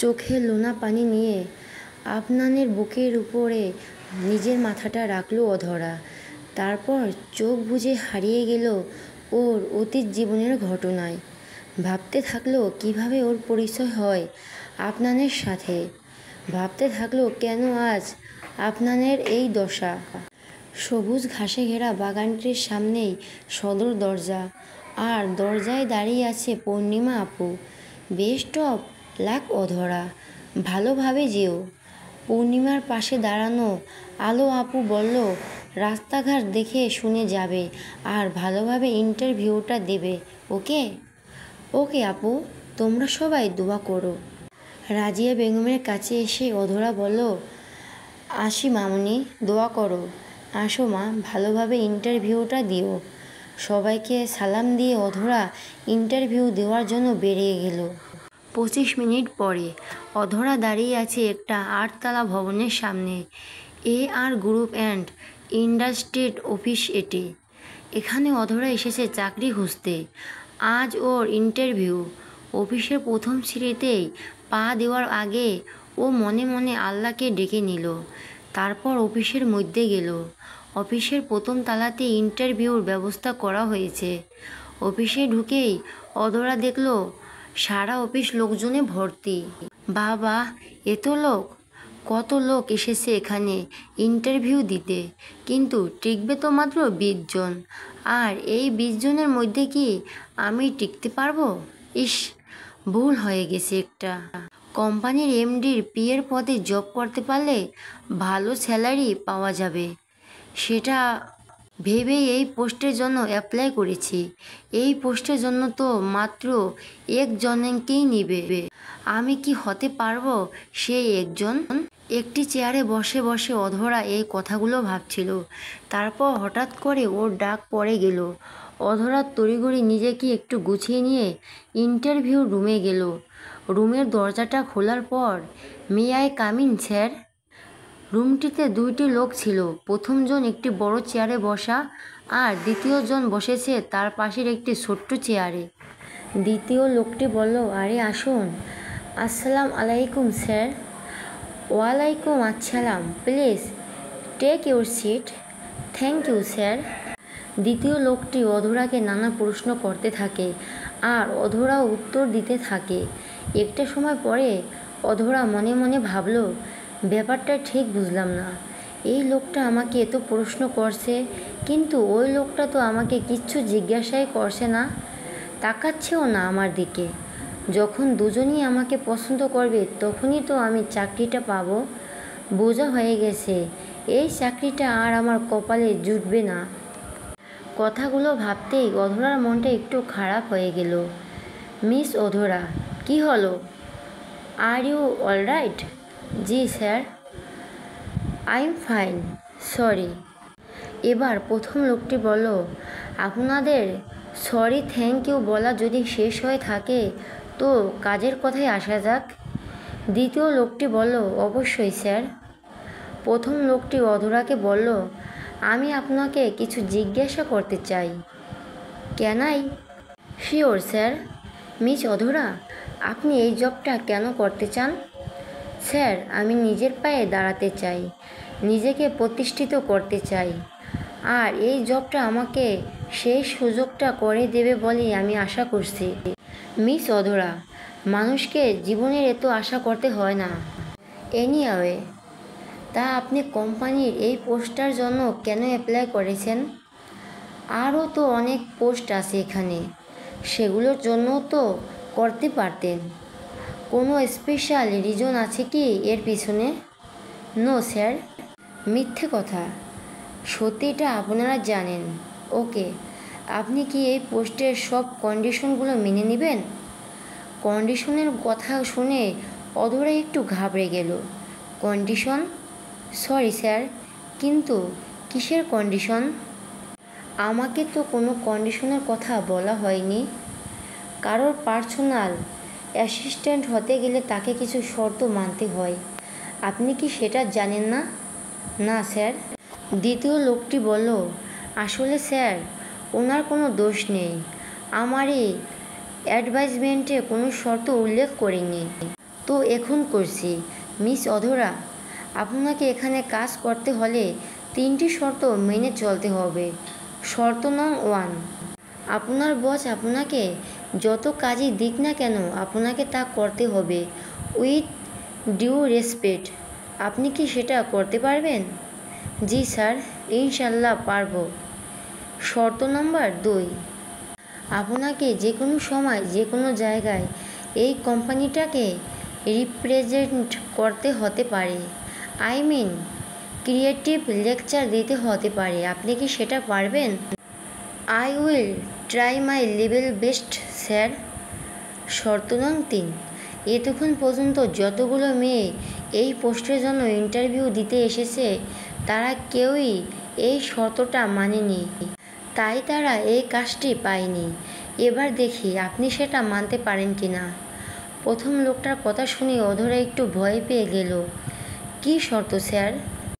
চোখে লোনা পানি নিয়ে আফনানের বুকের উপরে নিজের মাথাটা রাখল অধরা। তারপর চোখ বুজে হারিয়ে গেল ওর অতীত জীবনের ঘটনায়। ভাবতে থাকলো কিভাবে ওর পরিচয় হয় আফনানের সাথে। ভাবতে থাকলো কেন আজ আফনানের এই দশা। সবুজ ঘাসে ঘেরা বাগানটির সামনেই সদর দরজা, আর দরজায় দাঁড়িয়ে আছে পূর্ণিমা আপু। বেস্ট অফ লাক অধরা, ভালোভাবে যেও। পূর্ণিমার পাশে দাঁড়ানো আলো আপু বলল, রাস্তাঘাট দেখে শুনে যাবে আর ভালোভাবে ইন্টারভিউটা দেবে, ওকে? ওকে আপু, তোমরা সবাই দোয়া করো। রাজিয়া বেগমের কাছে এসে অধরা বলল, আসি মামুনি, দোয়া করো। আসো মা, ভালোভাবে ইন্টারভিউটা দিও। সবাইকে সালাম দিয়ে অধরা ইন্টারভিউ দেওয়ার জন্য বেরিয়ে গেল। 25 মিনিট পরে অধরা দাঁড়িয়ে আছে একটা 8তলা ভবনের সামনে। AR group and industries office এটি। এখানে অধরা এসেছে চাকরি খুঁজতে। আজ ওর ইন্টারভিউ। অফিসের প্রথম সিঁড়িতেই পা দেওয়ার আগে ও মনে মনে আল্লাহকে ডেকে নিল। তারপর অফিসের মধ্যে গেল। অফিসের প্রথম তলাতে ইন্টারভিউর ব্যবস্থা করা হয়েছে। অফিসে ঢুকেই অধরা দেখল সারা অফিস লোকজনে ভর্তি। বাবা, এত লোক! কত লোক এসেছে এখানে ইন্টারভিউ দিতে, কিন্তু টিকবে তো মাত্র 20 জন। আর এই 20 জনের মধ্যে কি আমি টিকতে পারবো? ইস, ভুল হয়ে গেছে একটা। কোম্পানির MDর পিএর পদে জব করতে পারলে ভালো স্যালারি পাওয়া যাবে, সেটা ভেবেই এই পোস্টের জন্য অ্যাপ্লাই করেছি। এই পোস্টের জন্য তো মাত্র একজনকেই নিবে। আমি কি হতে পারবো সেই একজন? একটি চেয়ারে বসে বসে অধরা এই কথাগুলো ভাবছিল। তারপর হঠাৎ করে ওর ডাক পড়ে গেল। অধরা তড়িঘড়ি নিজেকে একটু গুছিয়ে নিয়ে ইন্টারভিউ রুমে গেল। রুমের দরজাটা খোলার পর, may I come in sir? রুমটিতে 2টি লোক ছিল। প্রথমজন একটি বড় চেয়ারে বসা, আর দ্বিতীয়জন বসেছে তার পাশের একটি ছোট্ট চেয়ারে। দ্বিতীয় লোকটি বলল, আরে আসুন। আসসালাম আলাইকুম স্যার। ওয়ালাইকুম আসসালাম, please take your seat. Thank you sir. দ্বিতীয় লোকটি অধরাকে নানা প্রশ্ন করতে থাকে, আর অধরাও উত্তর দিতে থাকে। একটা সময় পরে অধরা মনে মনে ভাবল, ব্যাপারটা ঠিক বুঝলাম না। এই লোকটা আমাকে এত প্রশ্ন করছে, কিন্তু ওই লোকটা তো আমাকে কিচ্ছু জিজ্ঞাসাই করছে না, তাকাচ্ছেও না আমার দিকে। যখন দুজনই আমাকে পছন্দ করবে তখনই তো আমি চাকরিটা পাবো। বোঝা হয়ে গেছে এই চাকরিটা আর আমার কপালে জুটবে না। কথাগুলো ভাবতেই অধরার মনটা একটু খারাপ হয়ে গেল। মিস অধরা, কি হলো? Are you alright? জি sir, I am fine, sorry. এবার প্রথম লোকটি বলল, আপনাদের সরি থ্যাংক ইউ বলা যদি শেষ হয়ে থাকে তো কাজের কথায় আসা যাক। দ্বিতীয় লোকটি বলল, অবশ্যই স্যার। প্রথম লোকটি অধরাকে বলল, আমি আপনাকে কিছু জিজ্ঞাসা করতে চাই। Can I? Sure sir. Miss অধরা, আপনি এই জবটা কেন করতে চান? স্যার, আমি নিজের পায়ে দাঁড়াতে চাই, নিজেকে প্রতিষ্ঠিত করতে চাই, আর এই জবটা আমাকে সেই সুযোগটা করে দেবে বলেই আমি আশা করছি। মিস অধরা, মানুষকে জীবনের এত আশা করতে হয় না। এনিওয়ে, তা আপনি কোম্পানির এই পোস্টটার জন্য কেন অ্যাপ্লাই করেছেন? আরও তো অনেক পোস্ট আছে এখানে, সেগুলোর জন্য তো করতে পারতেন। কোনো স্পেশাল রিজন আছে কি এর পিছনে? No sir. মিথ্যে কথা, সত্যিটা আপনারা জানেন। ওকে, আপনি কি এই পোস্টের সব কন্ডিশনগুলো মেনে নেবেন? কন্ডিশনের কথা শুনে অধরা একটু ঘাবড়ে গেল। কন্ডিশন? সরি স্যার, কিন্তু কিসের কন্ডিশন? আমাকে তো কোনো কন্ডিশনের কথা বলা হয়নি। কারোর পার্সোনাল অ্যাসিস্ট্যান্ট হতে গেলে তাকে কিছু শর্ত মানতে হয়। আপনি কি সেটা জানেন না? না স্যার। দ্বিতীয় লোকটি বলল, আসলে স্যার, ওনার কোনো দোষ নেই। আমার এই অ্যাডভাইজমেন্টে কোনো শর্ত উল্লেখ করিনি। তো এখন করছি। মিস অধরা, আপনাকে এখানে কাজ করতে হলে 3টি শর্ত মেনে চলতে হবে। শর্ত নং 1, আপনার বস আপনাকে যত কাজই দিক না কেন আপনাকে তা করতে হবে উইথ ডিউ রেসপেক্ট। আপনি কি সেটা করতে পারবেন? জি স্যার, ইনশাল্লাহ পারবো। শর্ত নাম্বার 2, আপনাকে যে কোনো সময় যে কোনো জায়গায় এই কোম্পানিটাকে রিপ্রেজেন্ট করতে হতে পারে। আই মিন ক্রিয়েটিভ লেকচার দিতে হতে পারে। আপনি কি সেটা পারবেন? I will try my level best sir. শর্ত নং 3, এতক্ষণ পর্যন্ত যতগুলো মেয়ে এই পোস্টের জন্য ইন্টারভিউ দিতে এসেছে তারা কেউই এই শর্তটা মানেনি, তাই তারা এই কাজটি পায়নি। এবার দেখি আপনি সেটা মানতে পারেন কি না। প্রথম লোকটার কথা শুনে অধরা একটু ভয় পেয়ে গেল। কী শর্ত স্যার?